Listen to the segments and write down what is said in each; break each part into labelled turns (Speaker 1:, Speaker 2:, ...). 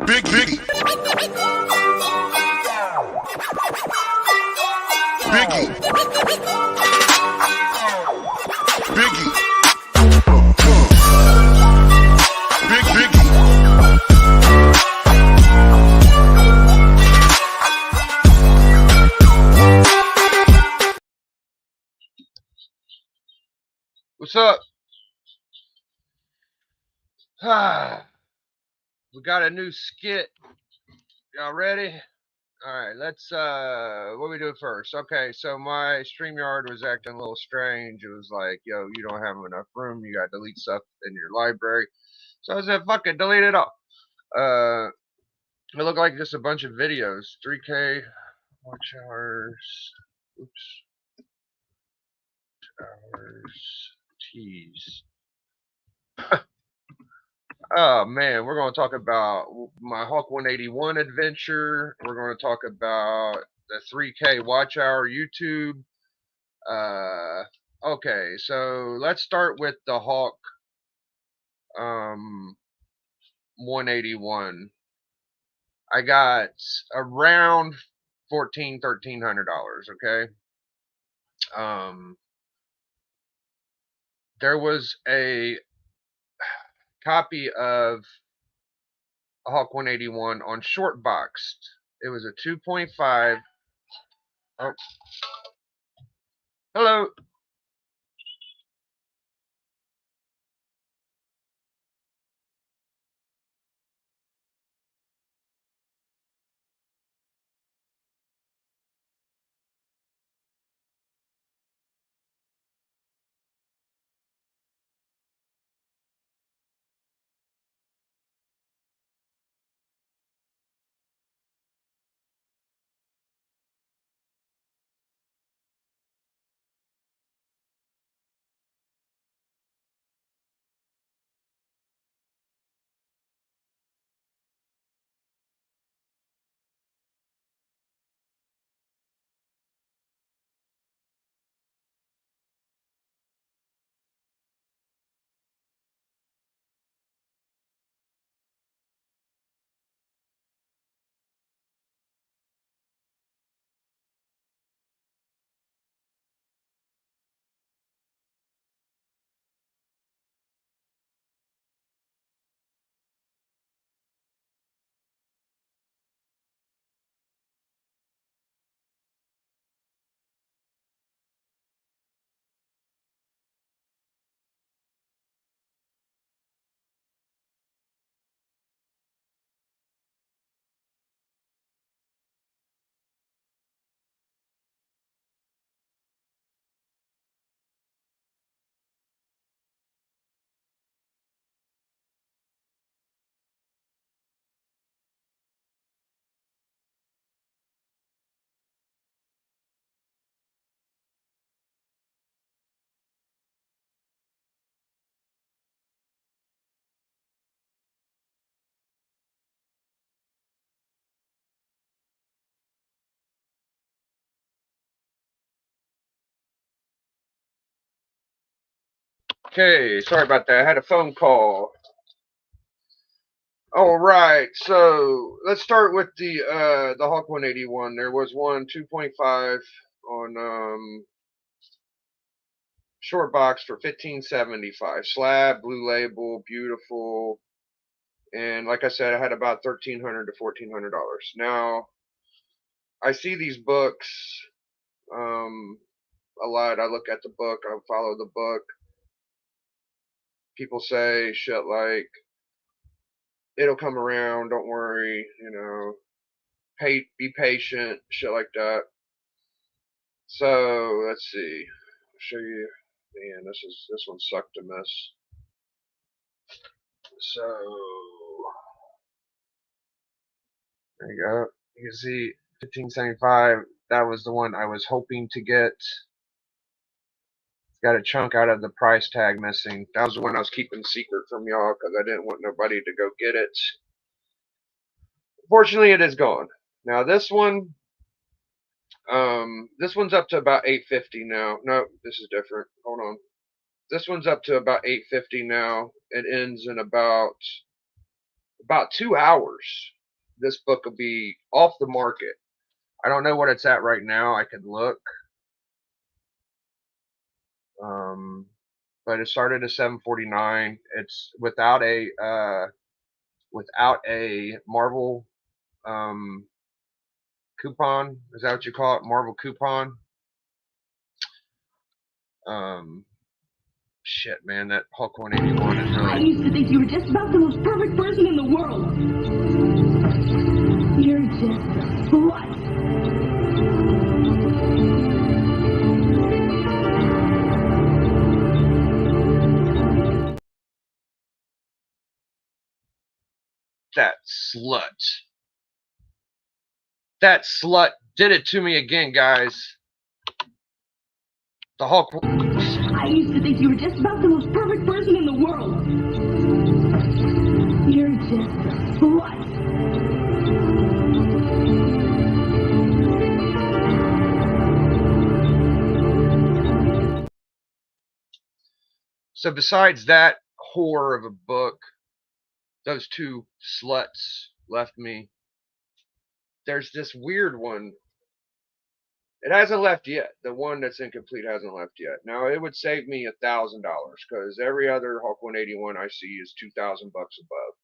Speaker 1: Biggie. Biggie. Biggie. Biggie. What's up? We got a new skit. Y'all ready? Alright, let's what we do first? Okay, so my StreamYard was acting a little strange. It was like, yo, you don't have enough room, you gotta delete stuff in your library. So I said, fuck it, delete it all. It looked like just a bunch of videos. 3K watch hours. Oops. Hours. Tease. Oh man, we're going to talk about my Hawk 181 adventure. We're going to talk about the 3K watch hour YouTube. Okay, so let's start with the Hawk 181. I got around $1,300. Okay. There was a copy of Hawk 181 on Shortboxed. It was a 2.5. Oh. Hello. Okay, sorry about that. I had a phone call. All right, so let's start with the Hawk 181. There was one 2.5 on Shortbox for $1,575. Slab, blue label, beautiful, and like I said, I had about $1,300 to $1,400. Now, I see these books a lot. I look at the book, I follow the book. People say shit like, it'll come around, don't worry, you know, be patient, shit like that. So let's see. I'll show you. Man, this one sucked to miss. So there you go. You can see 1575. That was the one I was hoping to get. Got a chunk out of the price tag missing. That was the one I was keeping secret from y'all because I didn't want nobody to go get it. Fortunately, it is gone. Now this one, this one's up to about $850 now. No, this is different. Hold on. This one's up to about $850 now. It ends in about 2 hours. this book will be off the market. I don't know what it's at right now. I could look. But it started at $7.49. It's without a Marvel coupon. Is that what you call it? Marvel coupon? Shit, man, that Hulk 181 is really...
Speaker 2: I used to think you were just about the most perfect person in the world. You're just a slut.
Speaker 1: That slut. That slut did it to me again, guys. The Hulk...
Speaker 2: I used to think you were just about the most perfect person in the world. You're just a slut.
Speaker 1: So besides that whore of a book, those two sluts left me. There's this weird one. It hasn't left yet. The one that's incomplete hasn't left yet. Now it would save me $1,000 because every other Hulk 181 I see is $2,000 above.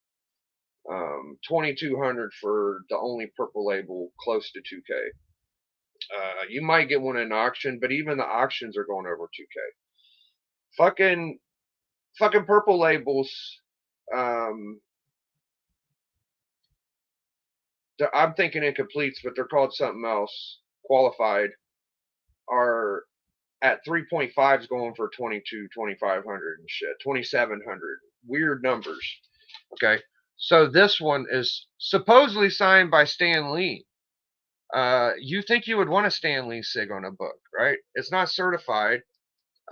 Speaker 1: 2,200 for the only purple label, close to 2K. You might get one in auction, but even the auctions are going over 2K. Fucking purple labels. I'm thinking incompletes, but they're called something else. Qualified are at 3.5s going for 22, 2,500 and shit, 2,700. Weird numbers. Okay, so this one is supposedly signed by Stan Lee. You think you would want a Stan Lee sig on a book, right? It's not certified.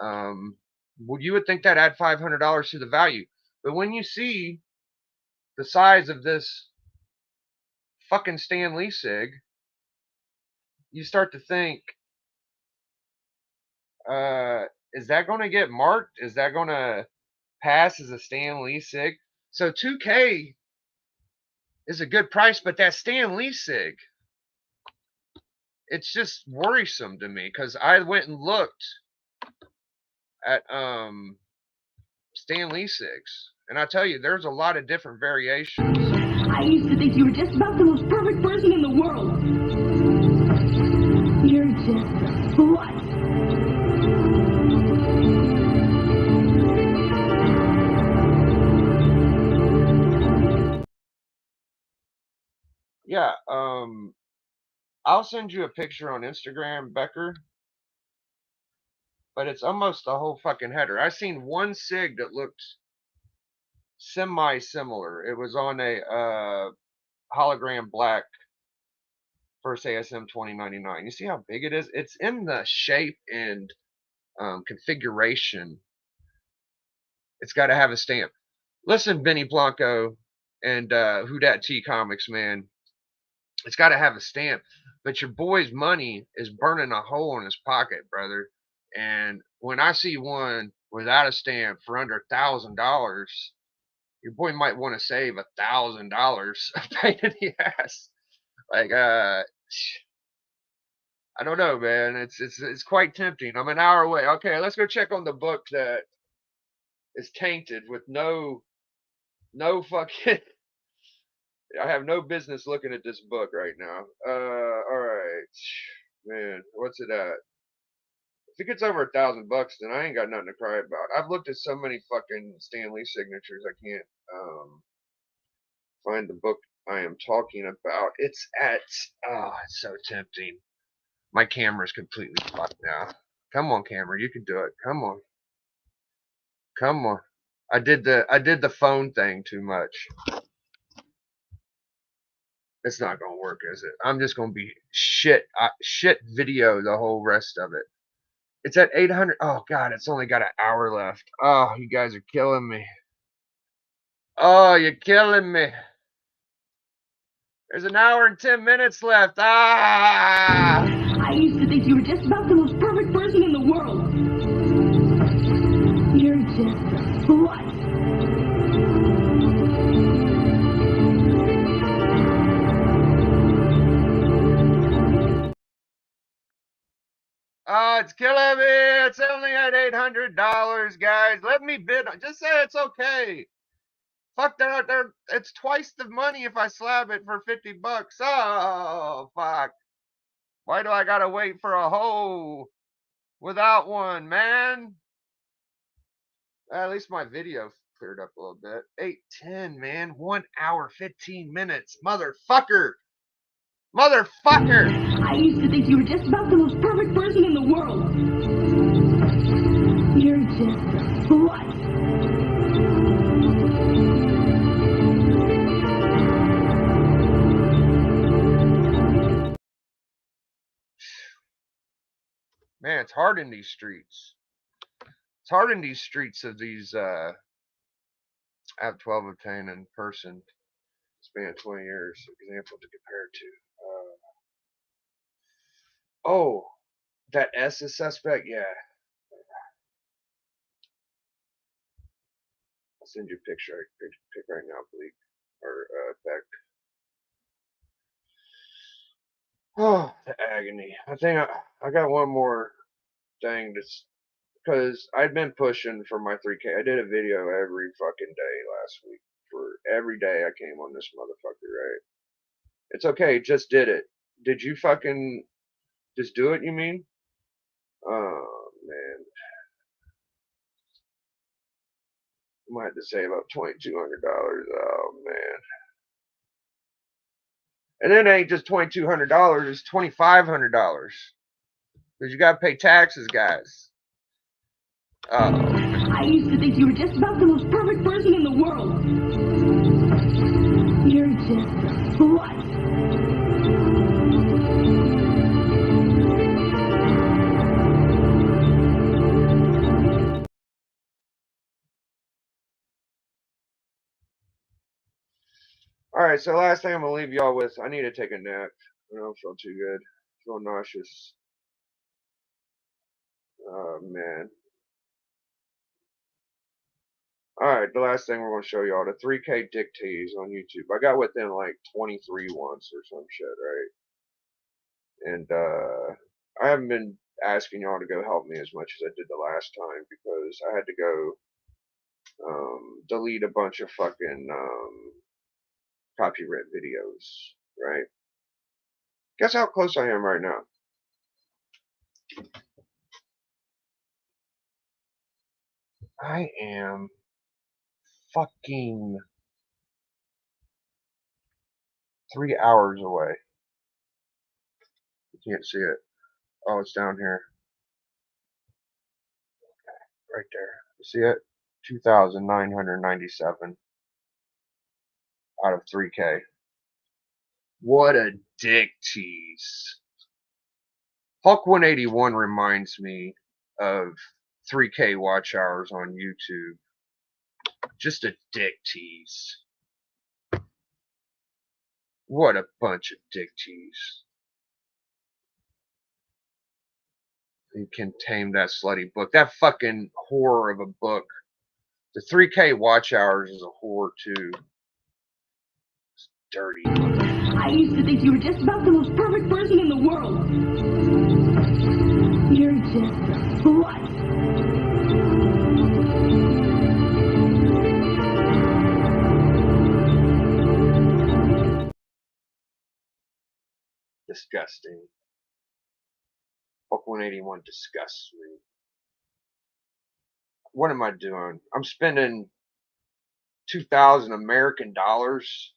Speaker 1: You would think that add $500 to the value, but when you see the size of this fucking Stan Lee sig, you start to think, is that going to get marked? Is that going to pass as a Stan Lee sig? So 2K is a good price, but that Stan Lee sig, it's just worrisome to me because I went and looked at Stan Lee sigs, and I tell you, there's a lot of different variations.
Speaker 2: I used to think you were just about the most perfect person in the world. You're just a slut.
Speaker 1: Yeah, I'll send you a picture on Instagram, Becker. But it's almost the whole fucking header. I seen one sig that looked semi-similar. It was on a hologram black first ASM 2099. You see how big it is? It's in the shape and configuration. It's got to have a stamp. Listen, Benny Blanco and Who Dat T Comics, man. It's got to have a stamp. But your boy's money is burning a hole in his pocket, brother. And when I see one without a stamp for under $1,000, your boy might want to save $1,000 of pain in the ass. Like, I don't know, man. It's quite tempting. I'm an hour away. Okay, let's go check on the book that is tainted with no fucking. I have no business looking at this book right now. All right, man. What's it at? If it gets over $1,000, then I ain't got nothing to cry about. I've looked at so many fucking Stan Lee signatures, I can't find the book I am talking about. It's at, oh, it's so tempting. My camera's completely fucked now. Come on, camera, you can do it. Come on. Come on. I did the phone thing too much. It's not gonna work, is it? I'm just gonna be shit video the whole rest of it. It's at 800. Oh God, it's only got an hour left. Oh, you guys are killing me. Oh, you're killing me. There's an hour and 10 minutes left. Ah!
Speaker 2: I used to think you were just about the most perfect person in the world. You're just a slut.
Speaker 1: it's killing me. It's only at $800, guys. Let me bid. Just say it's okay. Fuck, it's twice the money if I slab it for $50. Oh, fuck. Why do I gotta wait for a hoe without one, man? At least my video cleared up a little bit. 8:10, man. 1 hour, 15 minutes. Motherfucker. Motherfucker.
Speaker 2: I used to think you were just about the most perfect person in the world. You're just what?
Speaker 1: Man, it's hard in these streets. It's hard in these streets of these I have 12 obtained in person. Span of 20 years. Example to compare to. Oh, that S is suspect? Yeah. I'll send you a picture. I can pick right now, bleak. Or back. Oh, the agony. I think I got one more thing that's because I'd been pushing for my 3K. I did a video every fucking day last week. For every day I came on this motherfucker, right? It's okay, just did it. Did you fucking just do it, you mean? Oh, man. I might have to save up $2,200. Oh, man. And then it ain't just $2,200, it's $2,500. Because you got to pay taxes, guys.
Speaker 2: I used to think you were just about the most perfect person in the world. You're just what?
Speaker 1: Alright, so last thing I'm going to leave y'all with, I need to take a nap. I don't feel too good. I feel nauseous. Oh, man. Alright, the last thing we're going to show y'all, the 3K dick tease on YouTube. I got within like 23 once or some shit, right? And I haven't been asking y'all to go help me as much as I did the last time because I had to go delete a bunch of fucking copyright videos, right? Guess how close I am right now? I am fucking 3 hours away. You can't see it. Oh, it's down here. Okay, right there. You see it? 2,997 out of 3K. What a dick tease. Hulk 181 reminds me of 3K watch hours on YouTube. Just a dick tease. What a bunch of dick tease. You can tame that slutty book. That fucking horror of a book. The 3K watch hours is a whore too. It's dirty.
Speaker 2: I used to think you were just about the most perfect person in the world. You're just what?
Speaker 1: Disgusting. Hulk 181 disgusts me. What am I doing? I'm spending 2,000 American dollars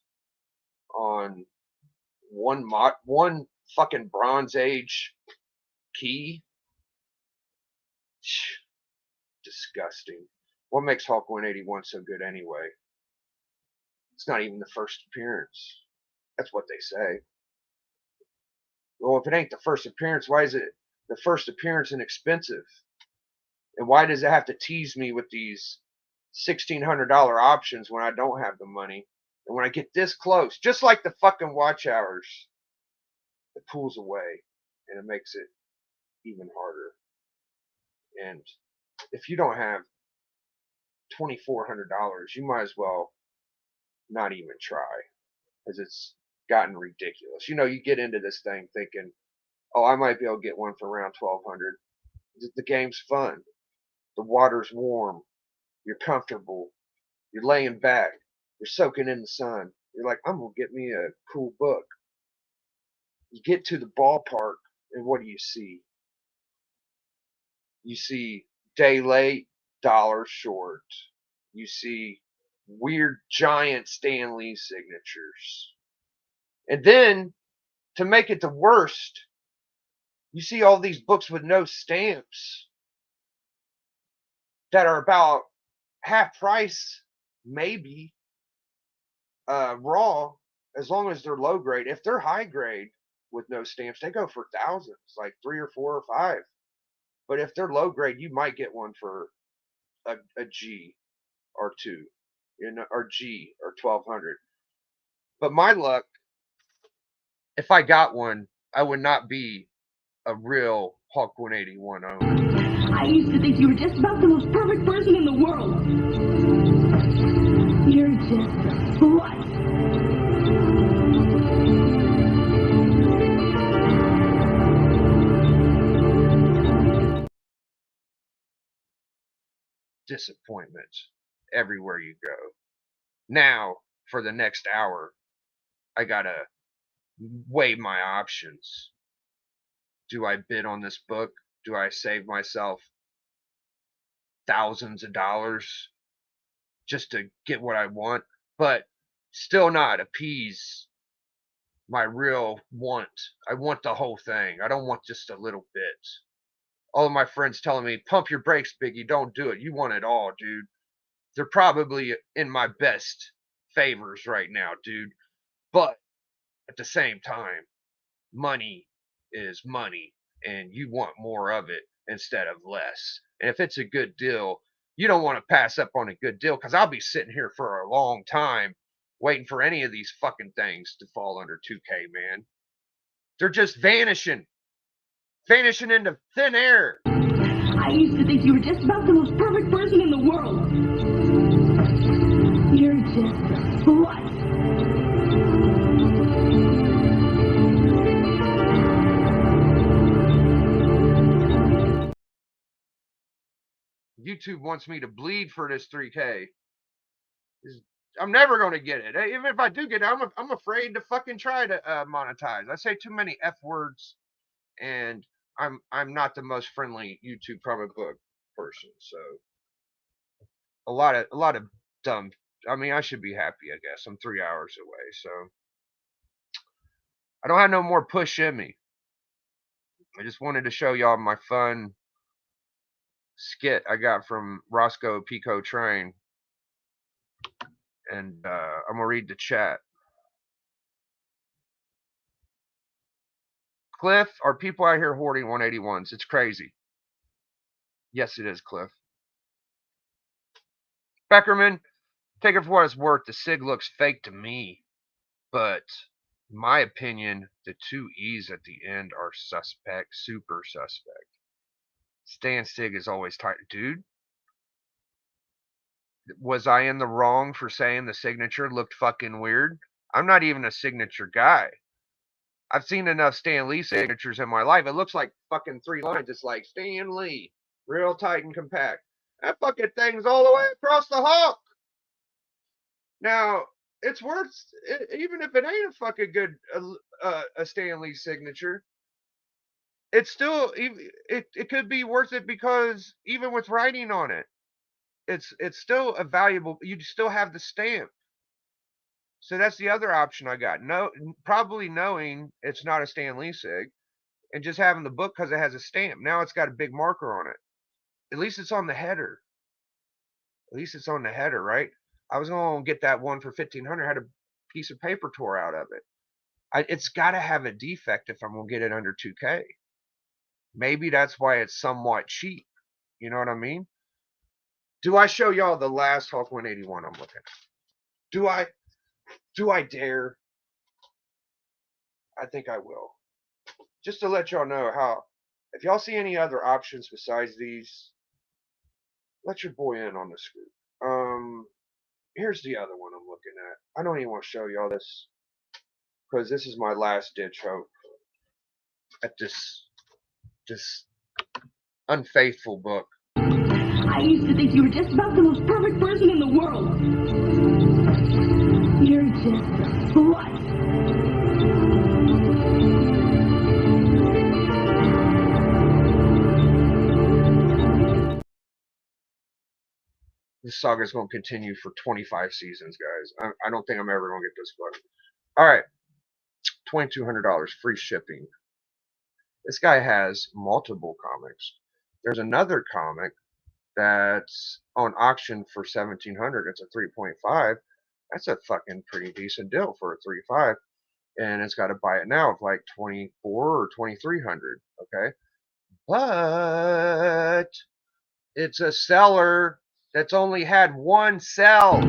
Speaker 1: on one fucking Bronze Age key. Disgusting. What makes Hulk 181 so good anyway? It's not even the first appearance. That's what they say. Well, if it ain't the first appearance, why is it the first appearance inexpensive? And why does it have to tease me with these $1,600 options when I don't have the money? And when I get this close, just like the fucking watch hours, it pulls away and it makes it even harder. And if you don't have $2,400, you might as well not even try because it's gotten ridiculous. You know, you get into this thing thinking, oh, I might be able to get one for around $1,200. the game's fun. The water's warm. You're comfortable. You're laying back. You're soaking in the sun. You're like, I'm going to get me a cool book. You get to the ballpark, and what do you see? You see day late, dollar short. You see weird giant Stan Lee signatures. And then, to make it the worst, you see all these books with no stamps that are about half price, maybe, raw, as long as they're low grade. If they're high grade with no stamps, they go for thousands, like 3 or 4 or 5. But if they're low grade, you might get one for a G or 2, or G or 1200. But my luck, if I got one, I would not be a real Hulk 181 owner.
Speaker 2: I used to think you were just about the most perfect person in the world. You're just what?
Speaker 1: Disappointment everywhere you go. Now, for the next hour, I gotta weigh my options. Do I bid on this book? Do I save myself thousands of dollars just to get what I want, but still not appease my real want? I want the whole thing. I don't want just a little bit. All of my friends telling me, pump your brakes, Biggie, don't do it. You want it all, dude. They're probably in my best favors right now, dude. But at the same time, money is money, and you want more of it instead of less. And if it's a good deal, you don't want to pass up on a good deal, because I'll be sitting here for a long time waiting for any of these fucking things to fall under 2K, man. They're just vanishing into thin air.
Speaker 2: I used to think you were just about the most perfect person in the world. You're just what?
Speaker 1: YouTube wants me to bleed for this 3K. I'm never going to get it. Even if I do get it, I'm afraid to fucking try to monetize. I say too many F words, and I'm not the most friendly YouTube comic book person. So a lot of dumb. I mean, I should be happy, I guess. I'm 3 hours away, so I don't have no more push in me. I just wanted to show y'all my fun skit I got from Roscoe Pico Train, and I'm gonna read the chat. Cliff, are people out here hoarding 181s? It's crazy. Yes, it is, Cliff. Beckerman, take it for what it's worth. The SIG looks fake to me, but in my opinion, the 2 E's at the end are suspect, super suspect. Stan SIG is always tight. Dude, was I in the wrong for saying the signature looked fucking weird? I'm not even a signature guy. I've seen enough Stan Lee signatures in my life. It looks like fucking 3 lines. It's like Stan Lee, real tight and compact. That fucking thing's all the way across the Hulk. Now, it's worth, even if it ain't a fucking good a Stan Lee signature, it's still, it could be worth it, because even with writing on it, it's still a valuable, you still have the stamp. So that's the other option I got. No, probably knowing it's not a Stan Lee sig, and just having the book because it has a stamp. Now it's got a big marker on it. At least it's on the header. At least it's on the header, right? I was going to get that one for 1500. Had a piece of paper tore out of it. It's got to have a defect if I'm going to get it under 2K. Maybe that's why it's somewhat cheap. You know what I mean? Do I show y'all the last Hulk 181 I'm looking at? Do I? Do I dare? I think I will. Just to let y'all know how, if y'all see any other options besides these, let your boy in on the scoop. Here's the other one I'm looking at. I don't even want to show y'all this, because this is my last ditch hope at this unfaithful book.
Speaker 2: I used to think you were just about the most perfect person in the world. You're just what?
Speaker 1: This saga is going to continue for 25 seasons, guys. I don't think I'm ever going to get this book. All right, $2,200 free shipping. This guy has multiple comics. There's another comic that's on auction for $1,700. It's a 3.5. That's a fucking pretty decent deal for a 3.5, and it's got to buy it now of like 24 or 2,300. Okay, but it's a seller that's only had one sell.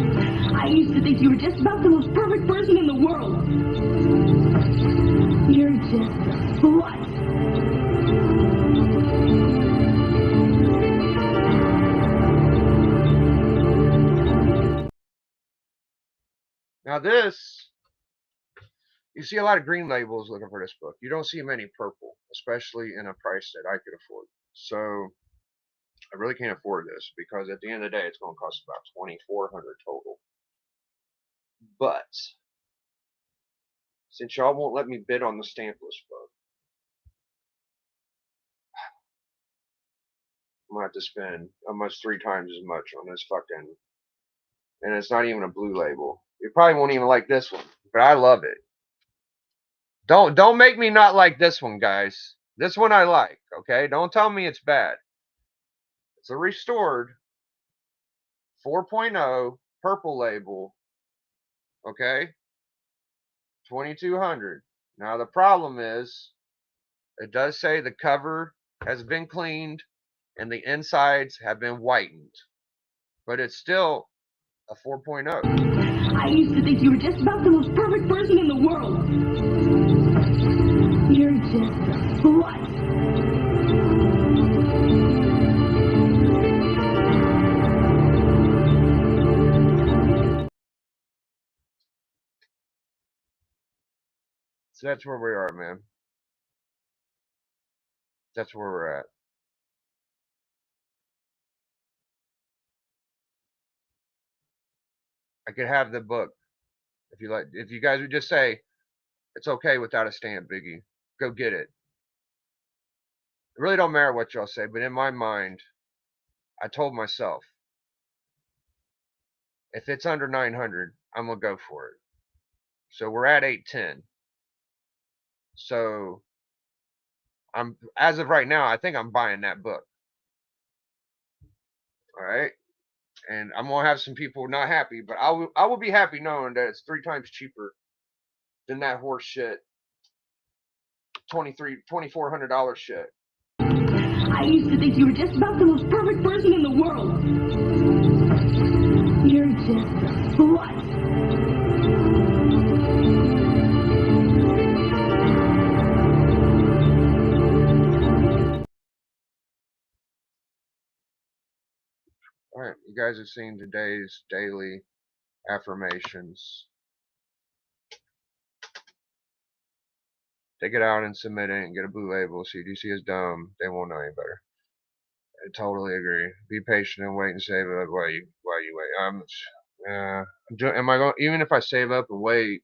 Speaker 2: I used to think you were just about the most perfect person in the world. You're just what?
Speaker 1: Now this, you see a lot of green labels looking for this book. You don't see many purple, especially in a price that I could afford. So I really can't afford this because at the end of the day, it's going to cost about $2,400 total. But since y'all won't let me bid on the stampless book, I'm gonna have to spend almost 3 times as much on this fucking, and it's not even a blue label. You probably won't even like this one, but I love it. Don't make me not like this one, guys. This one I like, okay? Don't tell me it's bad. It's a restored 4.0 purple label, okay? 2,200. Now the problem is, it does say the cover has been cleaned and the insides have been whitened, but it's still a 4.0.
Speaker 2: I used to think you were just about the most perfect person in the world. You're just what?
Speaker 1: So that's where we are, man. That's where we're at. I could have the book if you like. If you guys would just say it's okay without a stamp, Biggie, go get it. It really don't matter what y'all say, but in my mind, I told myself if it's under 900, I'm gonna go for it. So we're at 810. So I'm, as of right now, I think I'm buying that book. All right, and I'm gonna have some people not happy, but I will be happy knowing that it's 3 times cheaper than that horse shit. $2,400 shit.
Speaker 2: I used to think you were just about the most perfect person in the world. You're just what?
Speaker 1: All right, you guys have seen today's daily affirmations. Take it out and submit it and get a blue label. CDC is dumb. They won't know any better. I totally agree. Be patient and wait and save up while you wait. Am I going, even if I save up and wait,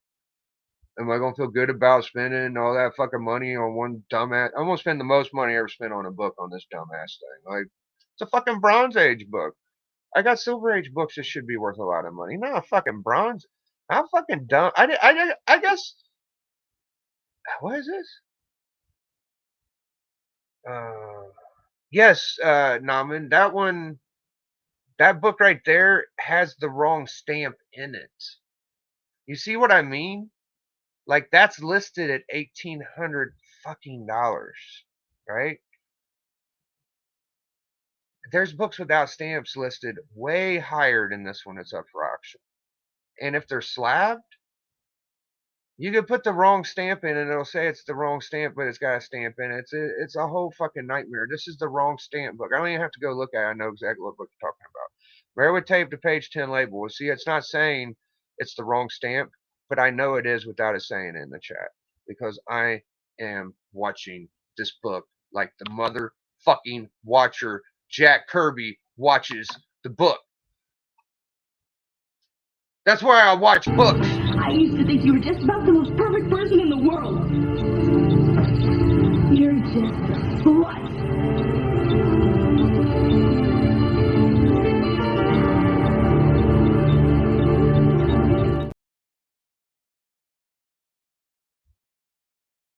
Speaker 1: am I gonna feel good about spending all that fucking money on one dumbass? I'm gonna spend the most money I ever spent on a book on this dumbass thing. Like, it's a fucking Bronze Age book. I got Silver Age books that should be worth a lot of money. Not a fucking Bronze. How fucking dumb. I guess. What is this? Yes, Naman. That book right there has the wrong stamp in it. You see what I mean? Like, that's listed at $1,800 fucking dollars, right? There's books without stamps listed way higher than this one that's up for auction. And if they're slabbed, you could put the wrong stamp in and it'll say it's the wrong stamp, but it's got a stamp in it. It's a whole fucking nightmare. This is the wrong stamp book. I don't even have to go look at it. I know exactly what book you're talking about. Bear with tape to page 10 label. See, it's not saying it's the wrong stamp, but I know it is without it saying it in the chat because I am watching this book like the fucking watcher. Jack Kirby watches the book. That's why I watch books.
Speaker 2: I used to think you were just about the most perfect person in the world. You're just a slut.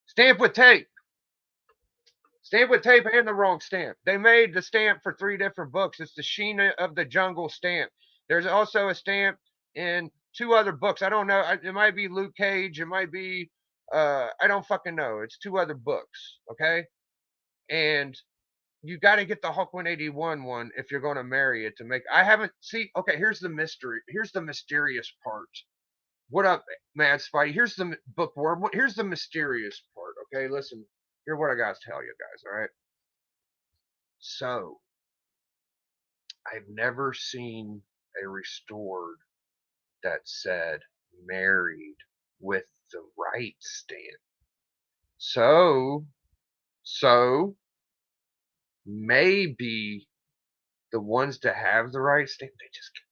Speaker 1: Stamp with tape. Stamp with tape and the wrong stamp. They made the stamp for 3 different books. It's the Sheena of the Jungle stamp. There's also a stamp in 2 other books. I don't know. It might be Luke Cage. It might be, I don't fucking know. It's 2 other books, okay? And you got to get the Hulk 181 one if you're going to marry it to make. I haven't, see, okay, here's the mystery. Here's the mysterious part. What up, Mad Spidey? Here's the bookworm. Here's the mysterious part, okay? Listen, here's what I got to tell you guys, all right? So, I've never seen a restored that said married with the right stamp. So maybe the ones that have the right stamp, they just get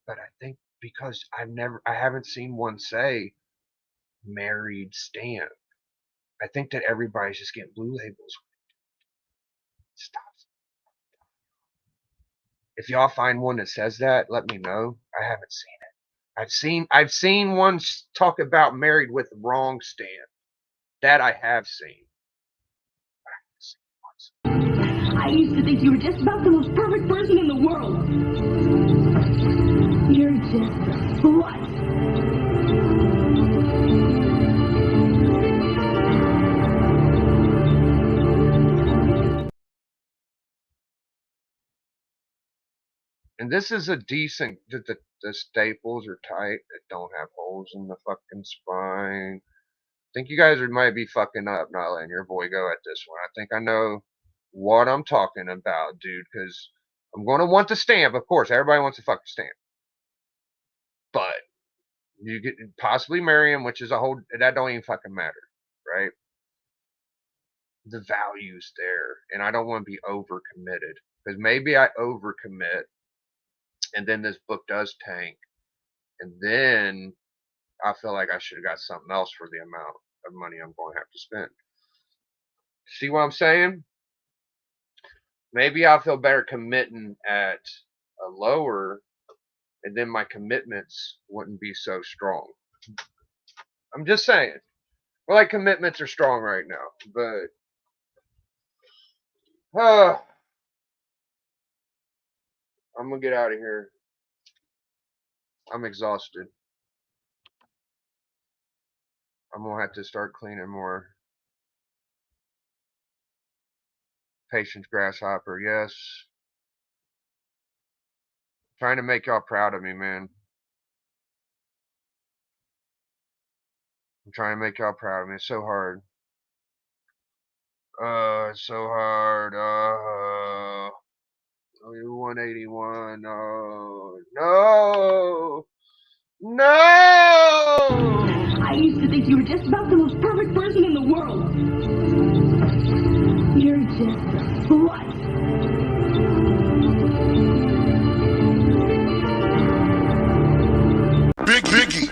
Speaker 1: but I think because I haven't seen one say married stamp. I think that everybody's just getting blue labels. Stop. If y'all find one that says that, let me know. I haven't seen it. I've seen one talk about married with wrong stamp. That I have seen.
Speaker 2: I used to think you were just about the most perfect person in the world. You're just a slut.
Speaker 1: And this is a decent, the staples are tight. It don't have holes in the fucking spine. I think you guys might be fucking up not letting your boy go at this one. I think I know what I'm talking about, dude, because I'm going to want the stamp. Of course, everybody wants a fucking stamp. But you could possibly marry him, which is a whole, that don't even fucking matter, right? The value's there, and I don't want to be overcommitted, because maybe I overcommit, and then this book does tank, and then I feel like I should have got something else for the amount of money I'm going to have to spend. See what I'm saying? Maybe I feel better committing at a lower, and then my commitments wouldn't be so strong. I'm just saying. Well, like, commitments are strong right now, but I'm gonna get out of here. I'm exhausted. I'm gonna have to start cleaning more. Patience, grasshopper, yes. Trying to make y'all proud of me, man. I'm trying to make y'all proud of me. It's so hard. It's so hard. 181. No.
Speaker 2: I used to think you were just about the most perfect person in the world. You're just a slut.
Speaker 3: Biggie.